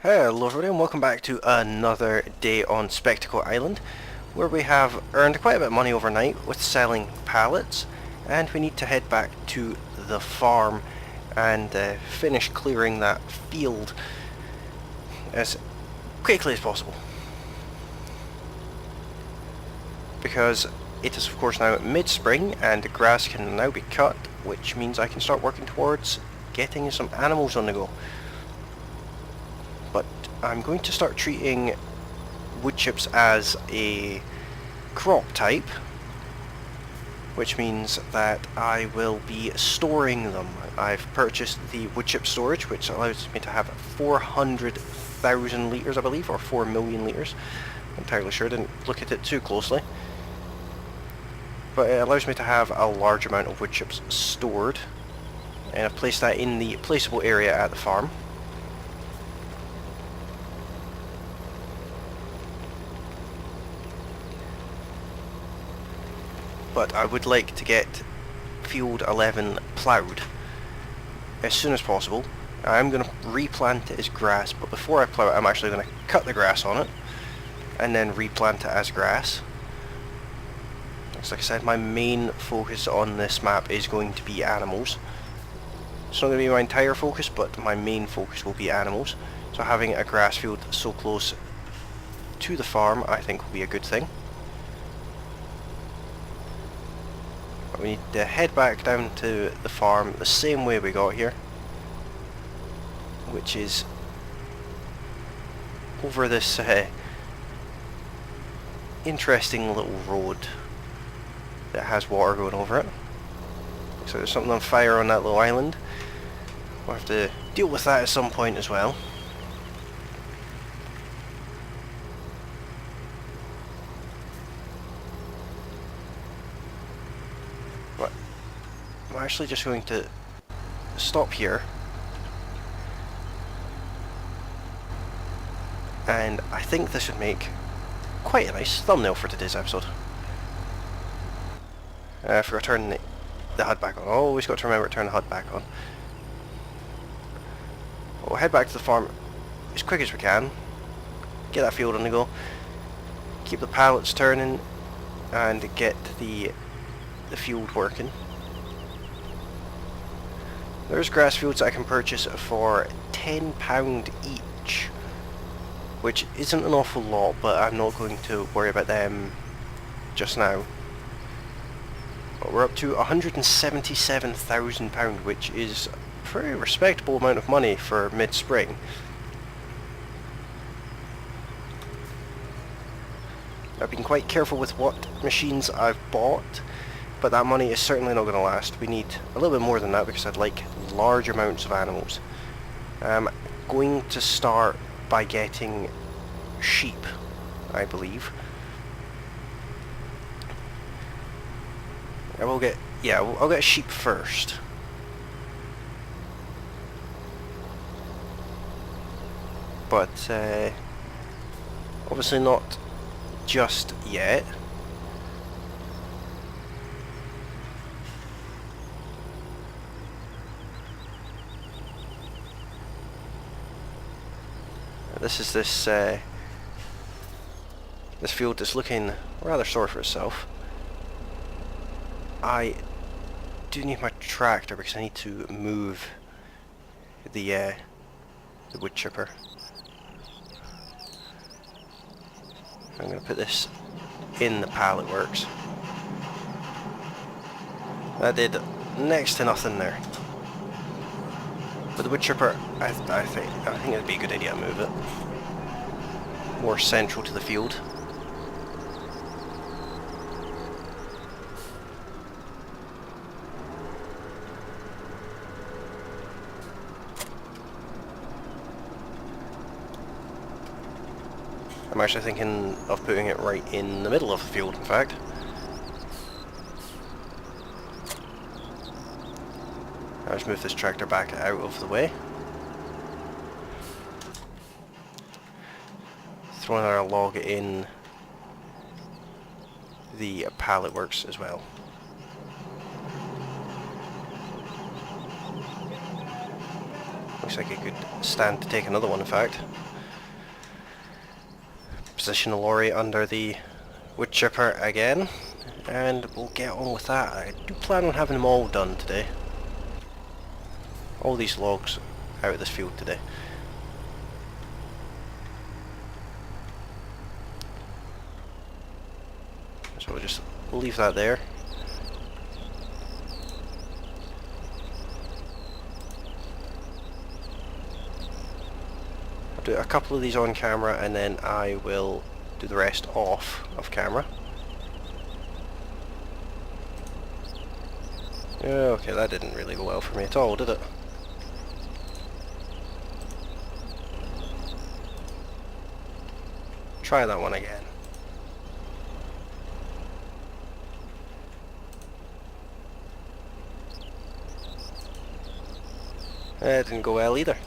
Hello everybody and welcome back to another day on Spectical Island, where we have earned quite a bit of money overnight with selling pallets, and we need to head back to the farm and finish clearing that field as quickly as possible. Because it is of course now mid-spring and the grass can now be cut, which means I can start working towards getting some animals on the go. But I'm going to start treating wood chips as a crop type, which means that I will be storing them. I've purchased the wood chip storage, which allows me to have 400,000 litres, I believe, or 4 million litres. I'm entirely sure, didn't look at it too closely. But it allows me to have a large amount of wood chips stored, and I've placed that in the placeable area at the farm. But I would like to get field 11 ploughed as soon as possible. I'm going to replant it as grass, but before I plough it I'm actually going to cut the grass on it and then replant it as grass. Like I said, my main focus on this map is going to be animals. It's not going to be my entire focus, but my main focus will be animals. So having a grass field so close to the farm I think will be a good thing. We need to head back down to the farm the same way we got here, which is over this interesting little road that has water going over it. So there's something on fire on that little island. We'll have to deal with that at some point as well. I'm actually just going to stop here, and I think this would make quite a nice thumbnail for today's episode. I forgot to turn the HUD back on. Always got to remember to turn the HUD back on. We'll head back to the farm as quick as we can, get that field on the go, keep the pallets turning, and get the field working. There's grass fields I can purchase for £10 each, which isn't an awful lot, but I'm not going to worry about them just now. But we're up to £177,000, which is a pretty respectable amount of money for mid-spring. I've been quite careful with what machines I've bought, but that money is certainly not going to last. We need a little bit more than that because I'd like large amounts of animals. I'm going to start by getting sheep, I believe. I'll get sheep first. But obviously not just yet. This is this field that's looking rather sorry for itself. I do need my tractor because I need to move the wood chipper. I'm going to put this in the pallet works. That did next to nothing there. But the wood chipper, I think it'd be a good idea to move it more central to the field. I'm actually thinking of putting it right in the middle of the field, in fact. I'll just move this tractor back out of the way. Throw another log in the pallet works as well. Looks like it could stand to take another one, in fact. position the lorry under the wood chipper again, and we'll get on with that. I do plan on having them all done today. All these logs out of this field today. So we'll just leave that there. I'll do a couple of these on camera and then I will do the rest off of camera. Okay, that didn't really go well for me at all, did it? Try that one again. It didn't go well either.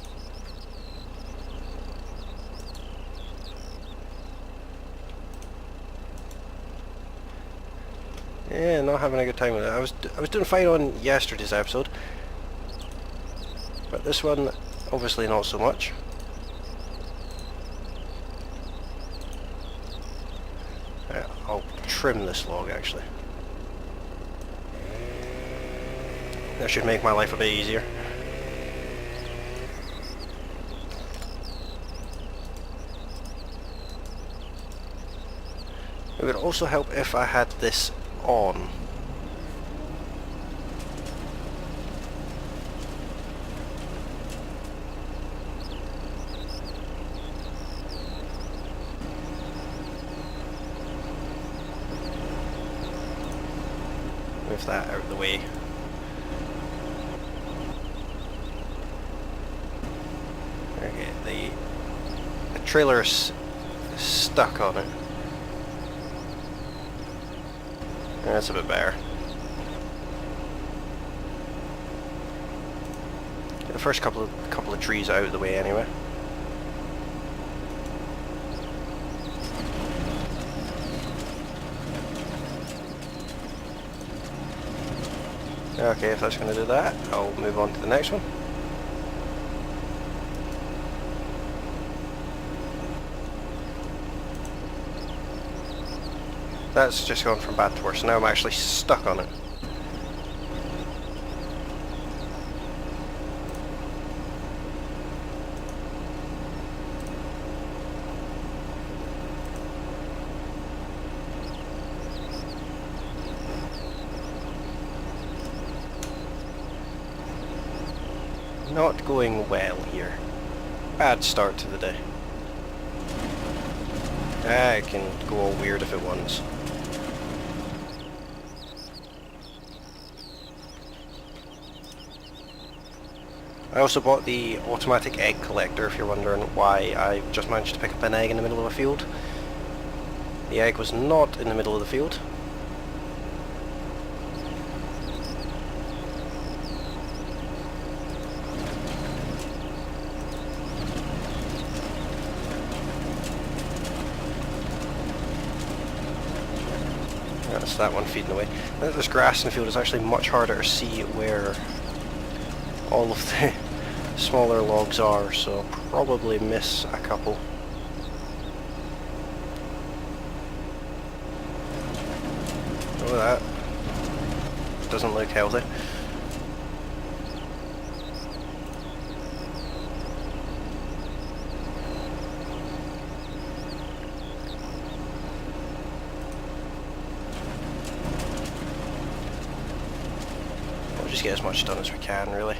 Yeah, not having a good time with it. I was doing fine on yesterday's episode, but this one obviously not so much. I'll trim this log actually. That should make my life a bit easier. It would also help if I had this on. Move that out of the way. Okay, the trailer's stuck on it. That's a bit better. Get the first couple of trees out of the way anyway. Okay, if that's going to do that, I'll move on to the next one. That's just gone from bad to worse. Now I'm actually stuck on it. Not going well here. Bad start to the day. It can go all weird if it wants. I also bought the automatic egg collector, if you're wondering why I just managed to pick up an egg in the middle of a field. The egg was not in the middle of the field. That's that one feeding away. Now that there's grass in the field, it's actually much harder to see where all of the smaller logs are, so I'll probably miss a couple. Oh, that doesn't look healthy. We'll just get as much done as we can, really.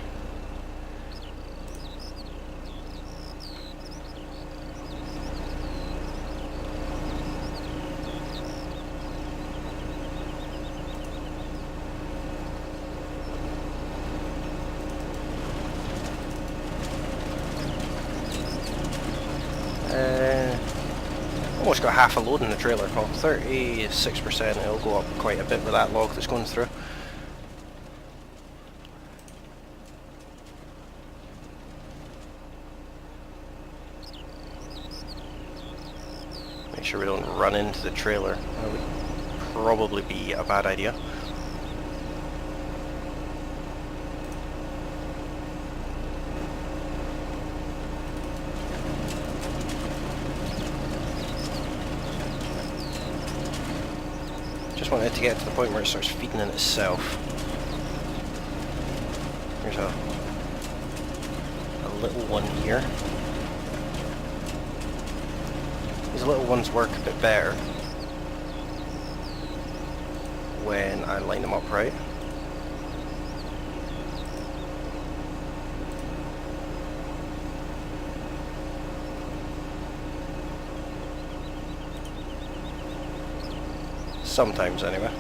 Almost got half a load in the trailer. Well, 36%. It'll go up quite a bit with that log that's going through. Make sure we don't run into the trailer. That would probably be a bad idea. just want it to get to the point where it starts feeding in itself. There's a little one here. These little ones work a bit better when I line them up right. Sometimes, anyway.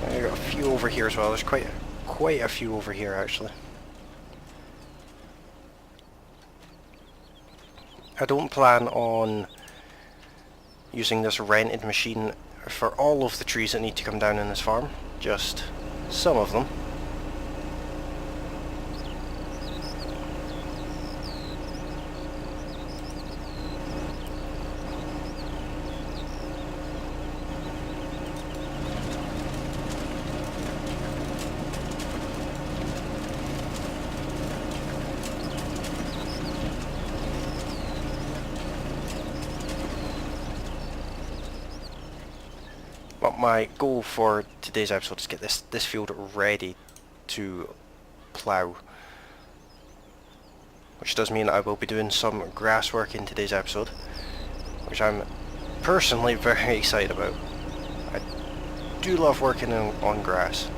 I got a few over here as well. There's quite a few over here actually. I don't plan on using this rented machine for all of the trees that need to come down in this farm, just some of them. But my goal for today's episode is to get this field ready to plough, which does mean I will be doing some grass work in today's episode, which I'm personally very excited about. I do love working on grass.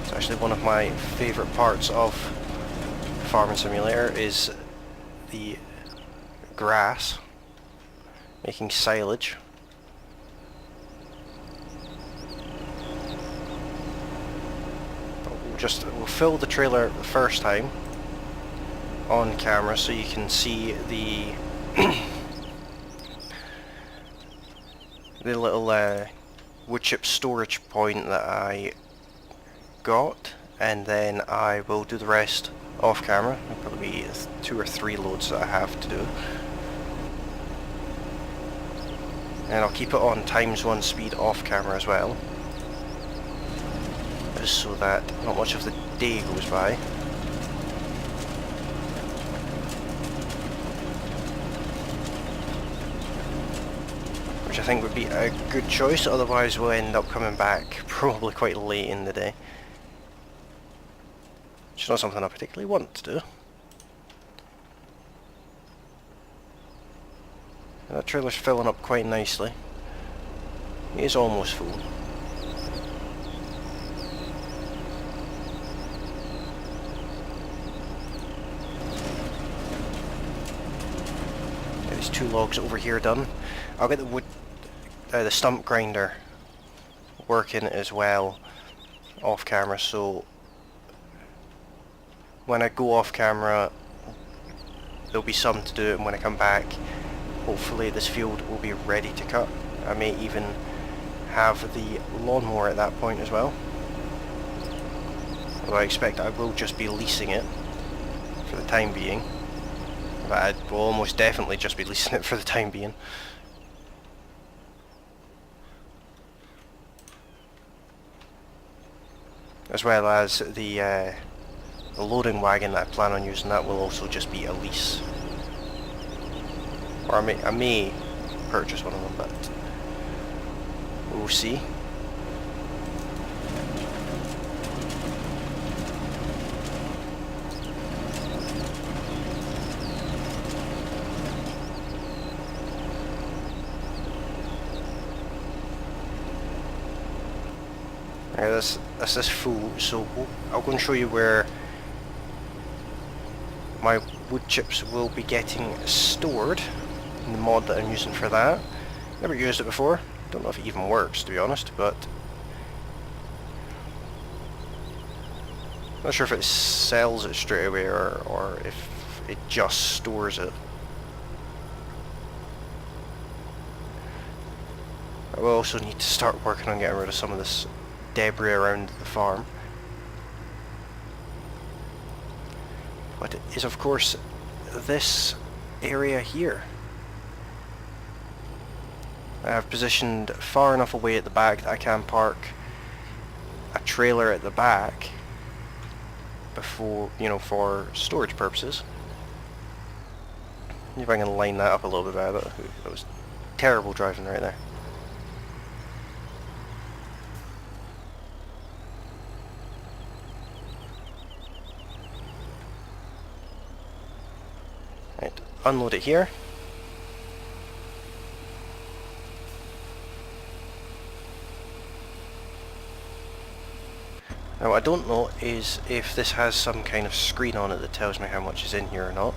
It's actually one of my favourite parts of Farming Simulator is the grass, making silage. We'll fill the trailer the first time on camera so you can see the the little wood chip storage point that I got, and then I will do the rest off camera. There'll probably be 2 or 3 loads that I have to do, and I'll keep it on ×1 speed off camera as well, just so that not much of the day goes by. Which I think would be a good choice, otherwise we'll end up coming back probably quite late in the day. Which is not something I particularly want to do. And that trailer's filling up quite nicely. It is almost full. These 2 logs over here done. I'll get the stump grinder working as well off camera, so when I go off camera there'll be some to do, and when I come back hopefully this field will be ready to cut. I may even have the lawnmower at that point as well, although I expect I will just be leasing it for the time being. But I will almost definitely just be leasing it for the time being. As well as the loading wagon that I plan on using, that will also just be a lease. Or I may purchase one of them, but we'll see. That's this full, so I'll go and show you where my wood chips will be getting stored in the mod that I'm using for that. Never used it before, don't know if it even works to be honest, but not sure if it sells it straight away or if it just stores it. I will also need to start working on getting rid of some of this debris around the farm. But it is of course this area here. I have positioned far enough away at the back that I can park a trailer at the back before, you know, for storage purposes. See if I can line that up a little bit better. That was terrible driving right there. Right, unload it here. Now what I don't know is if this has some kind of screen on it that tells me how much is in here or not.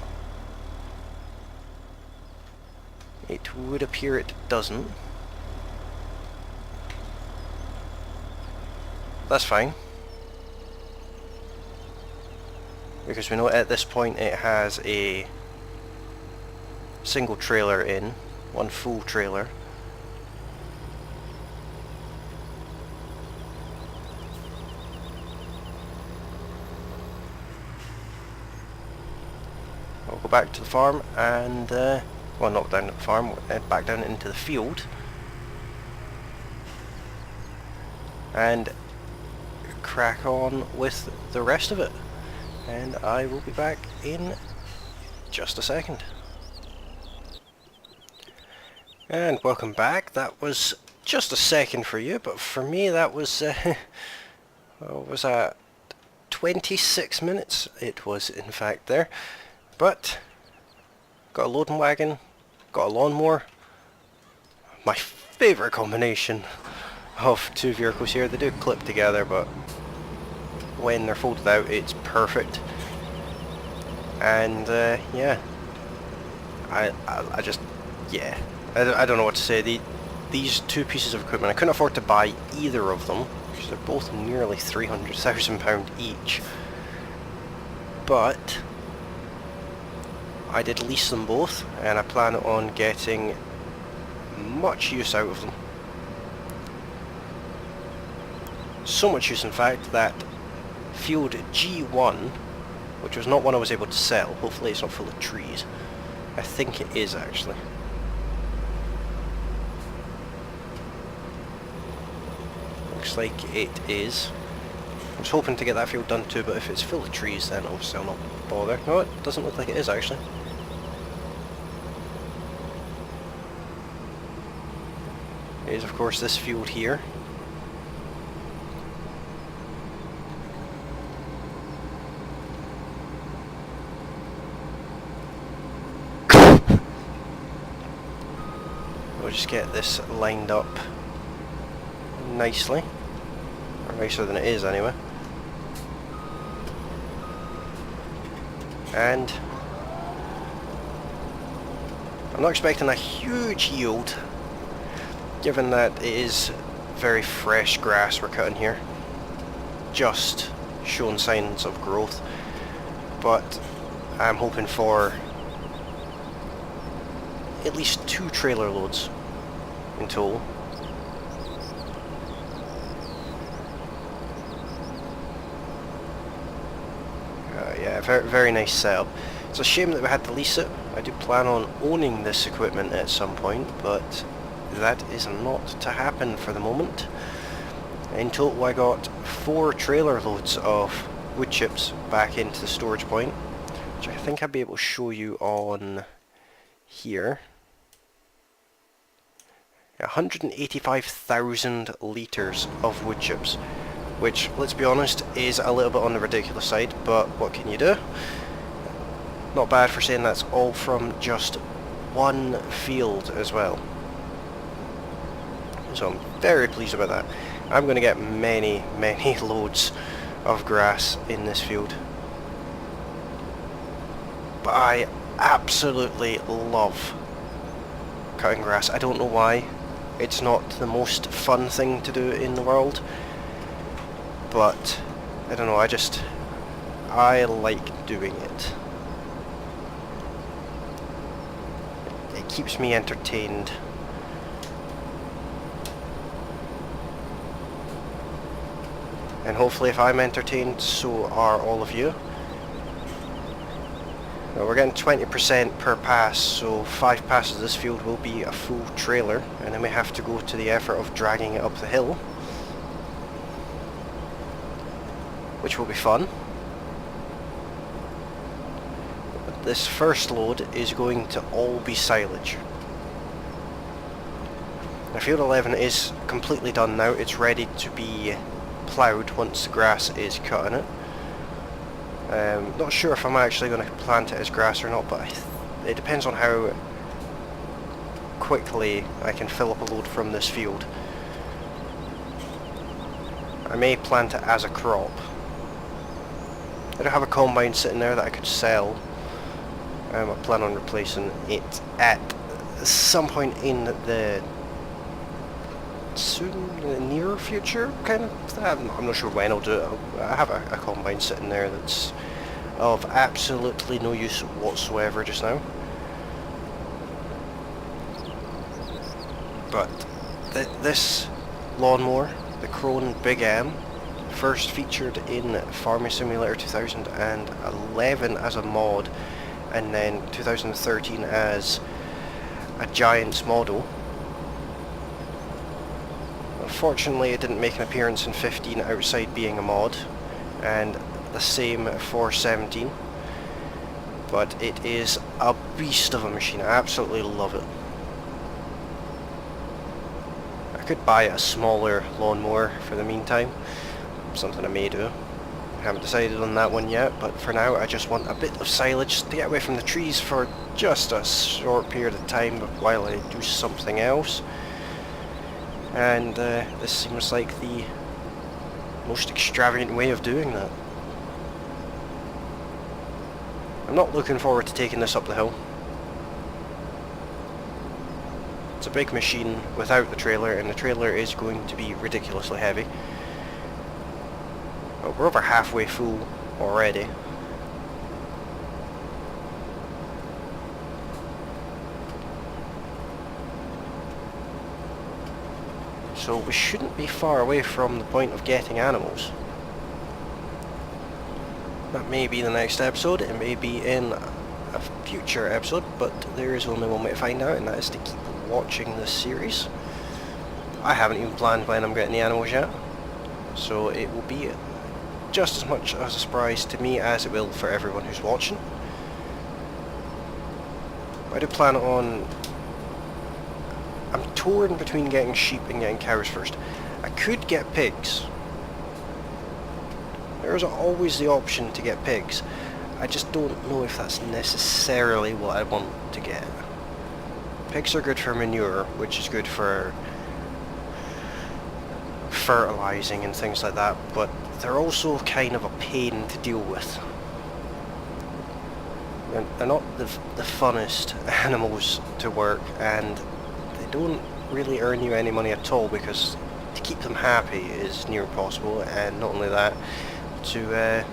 It would appear it doesn't. That's fine. Because we know at this point it has a single trailer in, one full trailer. I'll go back to the farm and, well, not down at the farm, back down into the field. And crack on with the rest of it. And I will be back in just a second. And welcome back. That was just a second for you, but for me that was, what was that? 26 minutes it was in fact there. But got a loading wagon, got a lawnmower. My favourite combination of two vehicles here. They do clip together, but when they're folded out it's perfect. And yeah, I just, yeah, I don't know what to say. These two pieces of equipment, I couldn't afford to buy either of them because they're both nearly £300,000 each, but I did lease them both, and I plan on getting much use out of them. So much use in fact that field G1, which was not one I was able to sell, hopefully it's not full of trees. I think it is actually. Looks like it is. I was hoping to get that field done too, but if it's full of trees then obviously I'll not bother. No, it doesn't look like it is actually. It is of course this field here. We'll just get this lined up nicely, or nicer than it is anyway. And I'm not expecting a huge yield, given that it is very fresh grass we're cutting here, just showing signs of growth, but I'm hoping for at least 2 trailer loads in total. Yeah, very nice setup. It's a shame that we had to lease it. I do plan on owning this equipment at some point, but that is not to happen for the moment. In total I got 4 trailer loads of wood chips back into the storage point, which I think I'll be able to show you on here. 185,000 litres of wood chips, which, let's be honest, is a little bit on the ridiculous side, but what can you do? Not bad for saying that's all from just one field as well. So I'm very pleased about that. I'm going to get many loads of grass in this field. But I absolutely love cutting grass. I don't know why. It's not the most fun thing to do in the world, but I don't know, I like doing it. It keeps me entertained. And hopefully if I'm entertained, so are all of you. Now we're getting 20% per pass, so 5 passes this field will be a full trailer, and then we have to go to the effort of dragging it up the hill, which will be fun. But this first load is going to all be silage. Now field 11 is completely done now, it's ready to be ploughed once the grass is cut in it. Not sure if I'm actually going to plant it as grass or not, but it depends on how quickly I can fill up a load from this field. I may plant it as a crop. I don't have a combine sitting there that I could sell. I plan on replacing it at some point in the near future, kind of. I'm not sure when I'll do it. I have a combine sitting there that's of absolutely no use whatsoever just now. But this lawnmower, the Krone Big M, first featured in Farming Simulator 2011 as a mod, and then 2013 as a Giants model. Unfortunately, it didn't make an appearance in 15 outside being a mod, and the same for 17. But it is a beast of a machine. I absolutely love it. I could buy a smaller lawnmower for the meantime, something I may do. I haven't decided on that one yet, but for now I just want a bit of silage to get away from the trees for just a short period of time while I do something else. And this seems like the most extravagant way of doing that. I'm not looking forward to taking this up the hill. It's a big machine without the trailer, and the trailer is going to be ridiculously heavy. But we're over halfway full already. So we shouldn't be far away from the point of getting animals. That may be the next episode, it may be in a future episode, but there is only one way to find out, and that is to keep watching this series. I haven't even planned when I'm getting the animals yet, so it will be just as much as a surprise to me as it will for everyone who's watching. I do plan on... I'm torn between getting sheep and getting cows first. I could get pigs. There's always the option to get pigs. I just don't know if that's necessarily what I want to get. Pigs are good for manure, which is good for fertilizing and things like that, but they're also kind of a pain to deal with. They're not the funnest animals to work, and they don't really earn you any money at all, because to keep them happy is near impossible, and not only that, to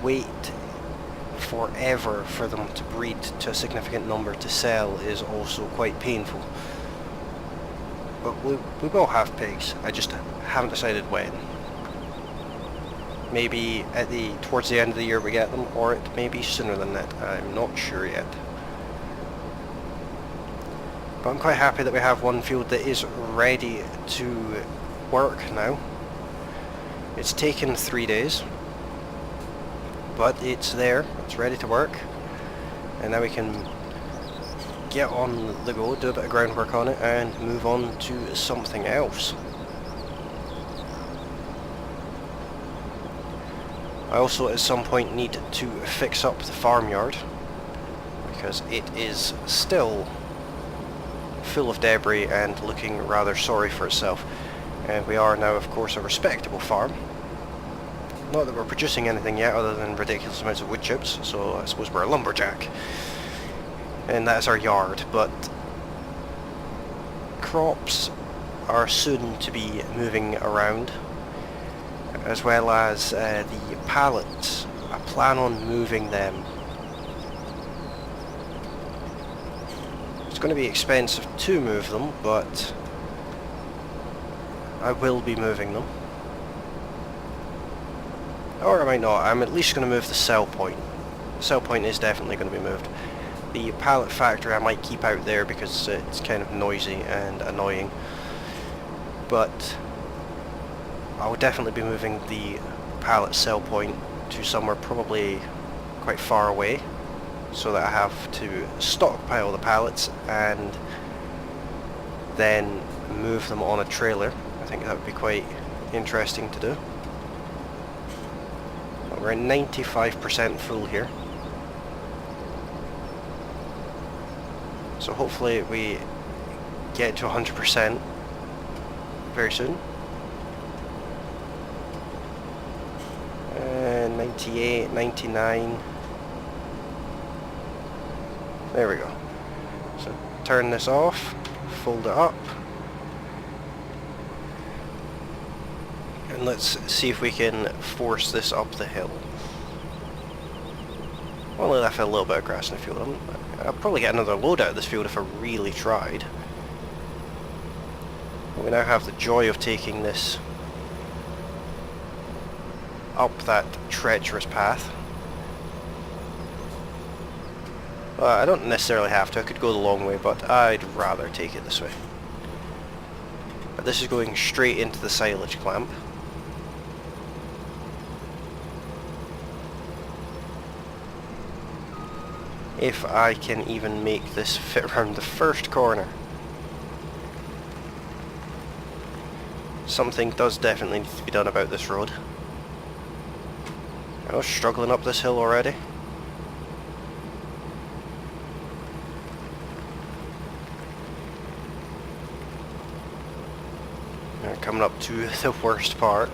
wait forever for them to breed to a significant number to sell is also quite painful. But we will have pigs, I just haven't decided when. Maybe towards the end of the year we get them, or it may be sooner than that, I'm not sure yet. But I'm quite happy that we have one field that is ready to work now. It's taken 3 days, but it's there, it's ready to work, and now we can get on the go, do a bit of groundwork on it, and move on to something else. I also at some point need to fix up the farmyard, because it is still full of debris and looking rather sorry for itself. And we are now, of course, a respectable farm. Not that we're producing anything yet other than ridiculous amounts of wood chips, so I suppose we're a lumberjack. And that's our yard, but crops are soon to be moving around, as well as the pallets. I plan on moving them. It's going to be expensive to move them, but I will be moving them. Or I might not. I'm at least going to move the sell point. The sell point is definitely going to be moved. The pallet factory I might keep out there because it's kind of noisy and annoying. But I will definitely be moving the pallet sell point to somewhere probably quite far away, so that I have to stockpile the pallets and then move them on a trailer. I think that would be quite interesting to do. But we're at 95% full here. So hopefully we get to 100% very soon. 98, 99. There we go. So turn this off, fold it up, and let's see if we can force this up the hill. Only left a little bit of grass in the field. I'll probably get another load out of this field if I really tried. We now have the joy of taking this up that treacherous path. I don't necessarily have to, I could go the long way, but I'd rather take it this way. But this is going straight into the silage clamp. If I can even make this fit around the first corner. Something does definitely need to be done about this road. I was struggling up this hill already. We're coming up to the worst part.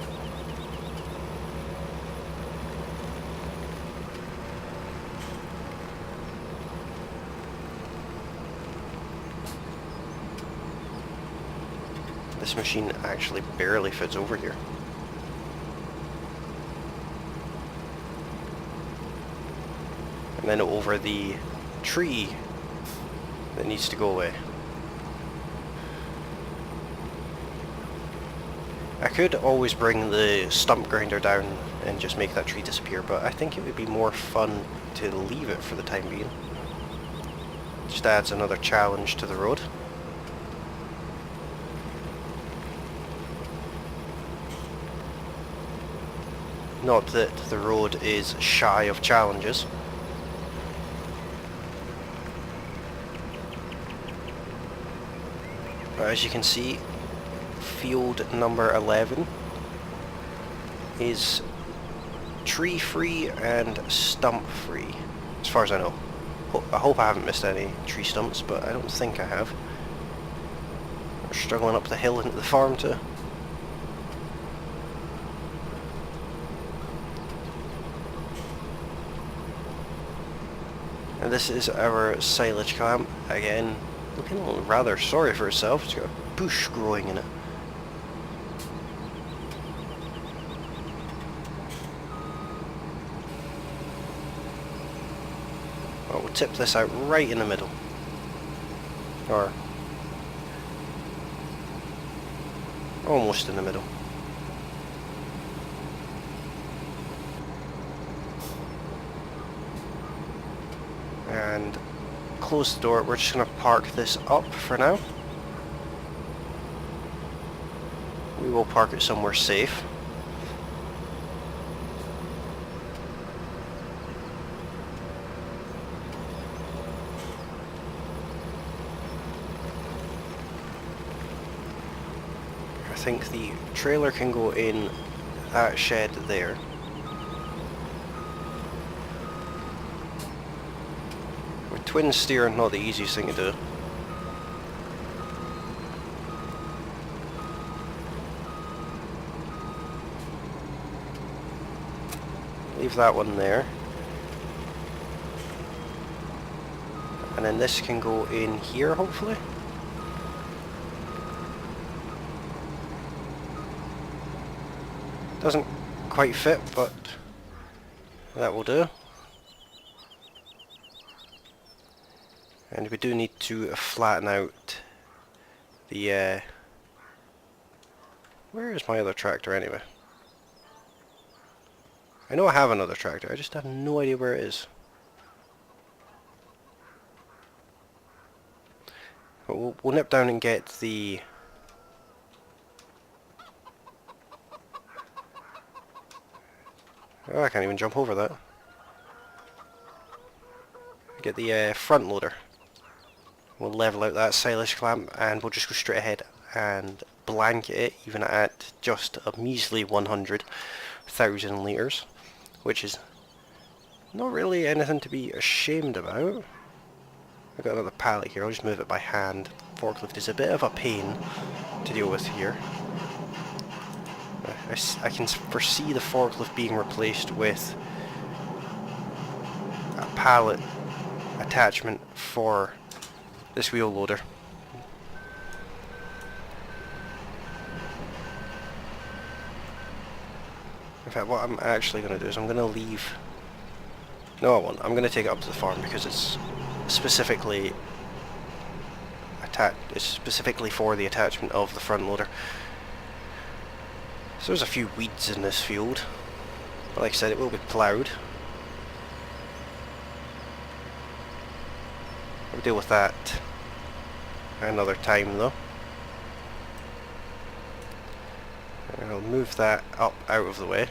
This machine actually barely fits over here. And then over the tree that needs to go away. I could always bring the stump grinder down and just make that tree disappear, but I think it would be more fun to leave it for the time being. Just adds another challenge to the road. Not that the road is shy of challenges. But as you can see, field number 11 is tree free and stump free, as far as I know. I hope I haven't missed any tree stumps, but I don't think I have. We're struggling up the hill into the farm too. And this is our silage clamp, again, looking rather sorry for itself. It's got a bush growing in it. Well, we'll tip this out right in the middle. Or almost in the middle. And close the door. We're just going to park this up for now. We will park it somewhere safe. I think the trailer can go in that shed there. With twin steering, not the easiest thing to do. Leave that one there. And then this can go in here, hopefully. Doesn't quite fit, but that will do. And we do need to flatten out the where is my other tractor anyway? I know I have another tractor, I just have no idea where it is. But we'll nip down and get the... Oh, I can't even jump over that. Get the front loader. We'll level out that silage clamp and we'll just go straight ahead and blanket it, even at just a measly 100,000 litres, which is not really anything to be ashamed about. I've got another pallet here, I'll just move it by hand. Forklift is a bit of a pain to deal with here. I can foresee the forklift being replaced with a pallet attachment for this wheel loader. In fact, what I'm actually going to do is I'm going to leave... No, I won't. I'm going to take it up to the farm because it's specifically it's specifically for the attachment of the front loader. So there's a few weeds in this field. But like I said, it will be ploughed. We'll deal with that another time though. And I'll move that up out of the way.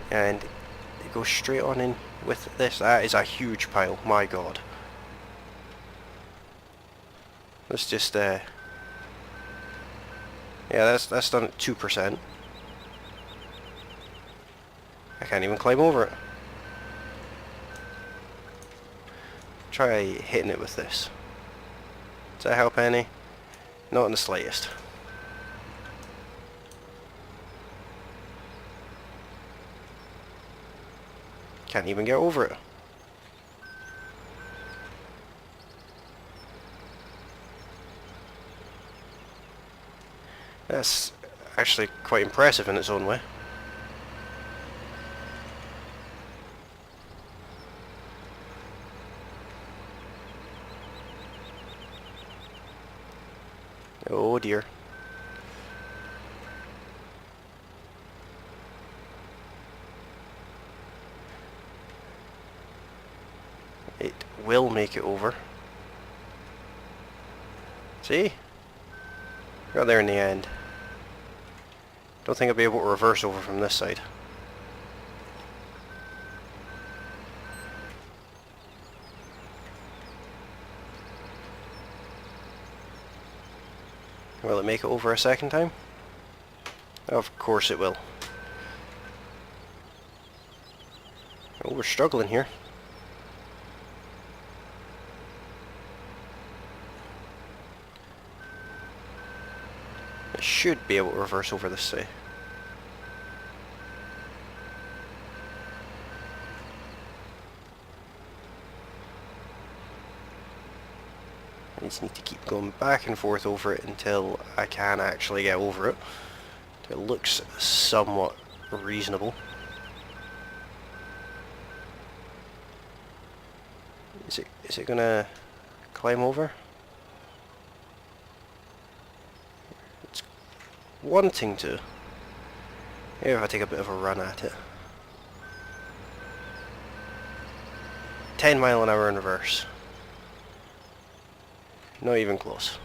And it goes straight on in with this. That is a huge pile, my god. Let's just yeah, that's done at 2%. I can't even climb over it. Try hitting it with this. Does that help any? Not in the slightest. Can't even get over it. That's actually quite impressive in its own way. Oh dear. It will make it over. See? Got there in the end. Don't think I'll be able to reverse over from this side. Will it make it over a second time? Of course it will. Oh, we're struggling here. I should be able to reverse over this side. I just need to keep going back and forth over it until I can actually get over it. It looks somewhat reasonable. Is it gonna climb over? It's wanting to. Maybe if I take a bit of a run at it. 10 mile an hour in reverse. Not even close.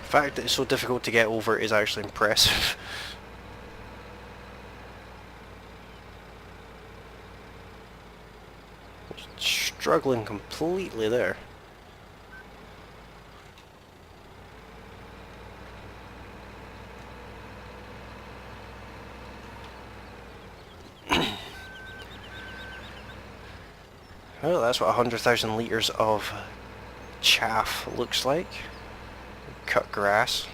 The fact that it's so difficult to get over is actually impressive. Struggling completely there. Well, that's what 100,000 litres of chaff looks like. Cut grass.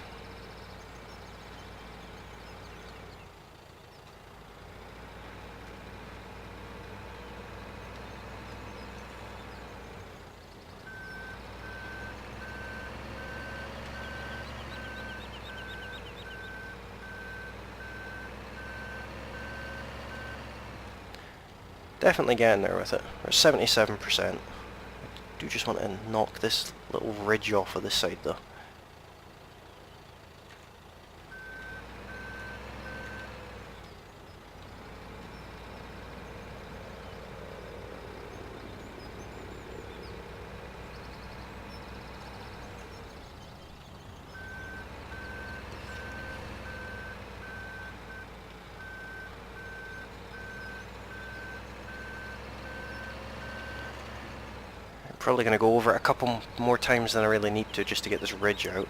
Definitely getting there with it. We're 77%. I do just want to knock this little ridge off of this side though. Probably going to go over it a couple more times than I really need to just to get this ridge out.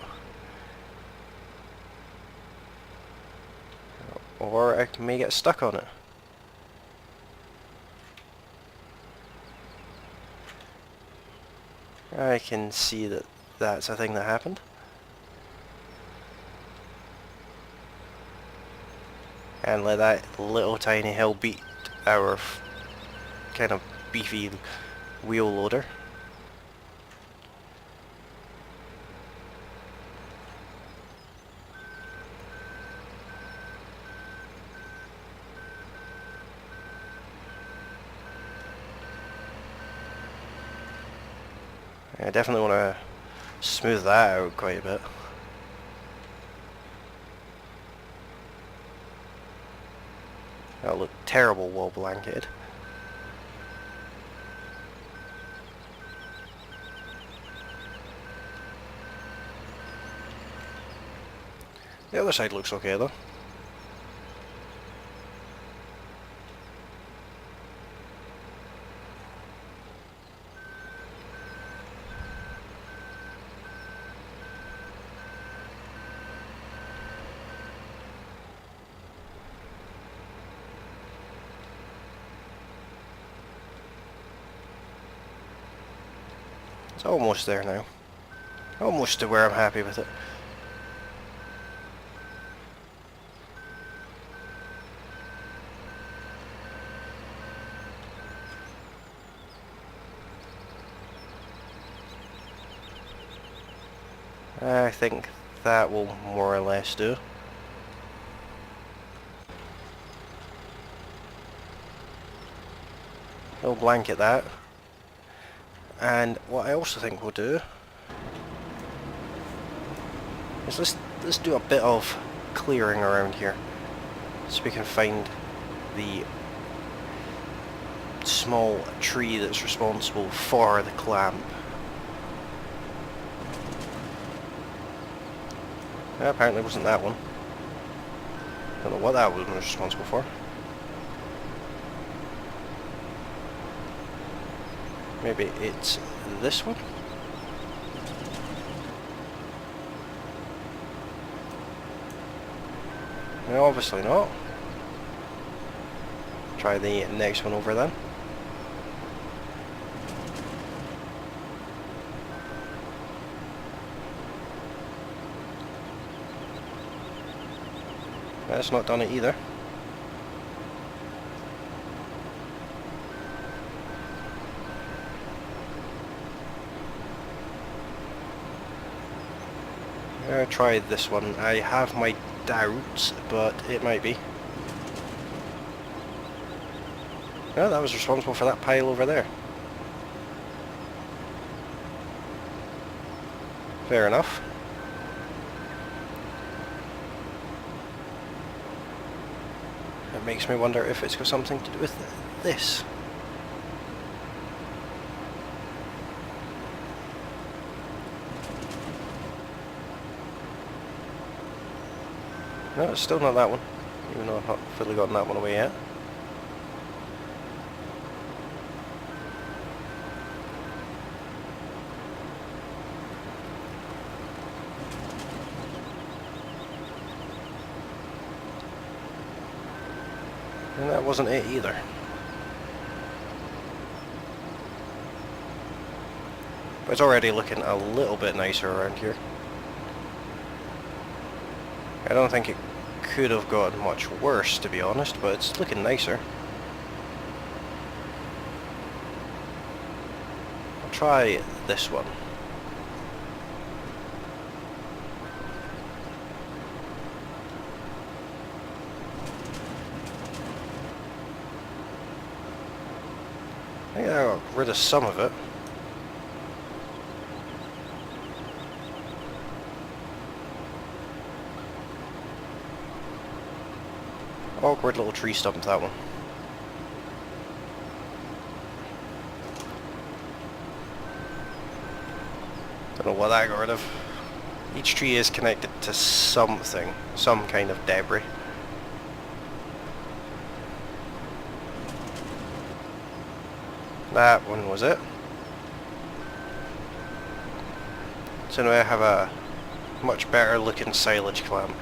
Or I may get stuck on it. I can see that that's a thing that happened. And let that little tiny hill beat our kind of beefy wheel loader. I definitely want to smooth that out quite a bit. That'll look terrible wall blanketed. The other side looks okay though. It's almost there now. Almost to where I'm happy with it. I think that will more or less do. We'll blanket that. And what I also think we'll do is let's do a bit of clearing around here so we can find the small tree that's responsible for the clamp. Apparently it wasn't that one. Don't know what that one was responsible for. Maybe it's this one? No, obviously not. Try the next one over then. That's not done it either. Try this one. I have my doubts, but it might be. No, that was responsible for that pile over there. Fair enough. It makes me wonder if it's got something to do with this. No, it's still not that one, even though I've not fully gotten that one away yet. And that wasn't it either. But it's already looking a little bit nicer around here. I don't think it could have gotten much worse, to be honest, but it's looking nicer. I'll try this one. I got rid of some of it. Awkward little tree stump, that one. Don't know what I got rid of. Each tree is connected to something, some kind of debris. That one was it. So now I have a much better looking silage clamp.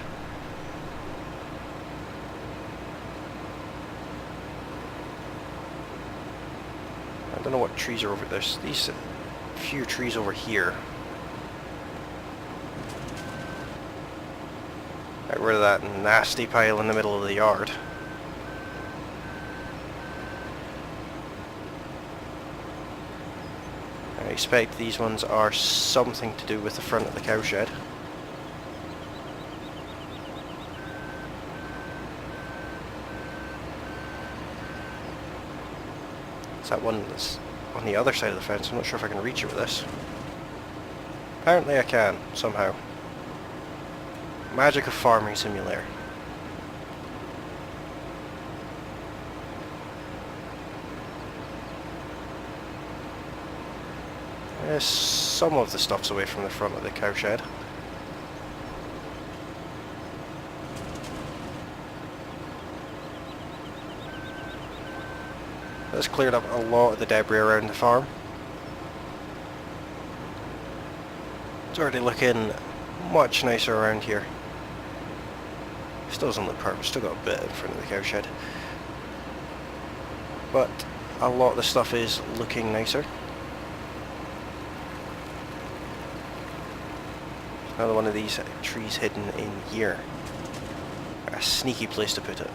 I don't know what trees are over there. There's these few trees over here. Get rid of that nasty pile in the middle of the yard. I expect these ones are something to do with the front of the cowshed. It's that one that's on the other side of the fence. I'm not sure if I can reach it with this. Apparently I can, somehow. Magic of Farming Simulator. Some of the stuff's away from the front of the cowshed. That's cleared up a lot of the debris around the farm. It's already looking much nicer around here. Still doesn't look perfect, still got a bit in front of the cowshed. But a lot of the stuff is looking nicer. Another one of these trees hidden in here. A sneaky place to put it.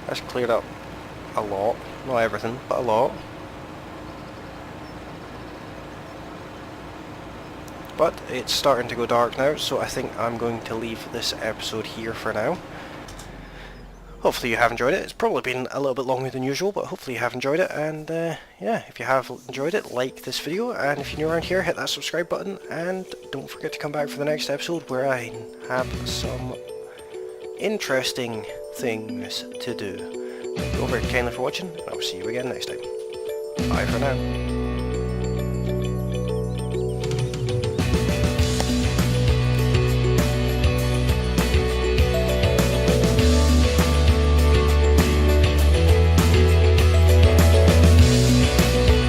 That's cleared up a lot. Not everything, but a lot. But it's starting to go dark now, so I think I'm going to leave this episode here for now. Hopefully you have enjoyed it. It's probably been a little bit longer than usual, but hopefully you have enjoyed it. And yeah, if you have enjoyed it, like this video. And if you're new around here, hit that subscribe button. And don't forget to come back for the next episode where I have some interesting things to do. Thank you all very kindly for watching, and I will see you again next time. Bye for now.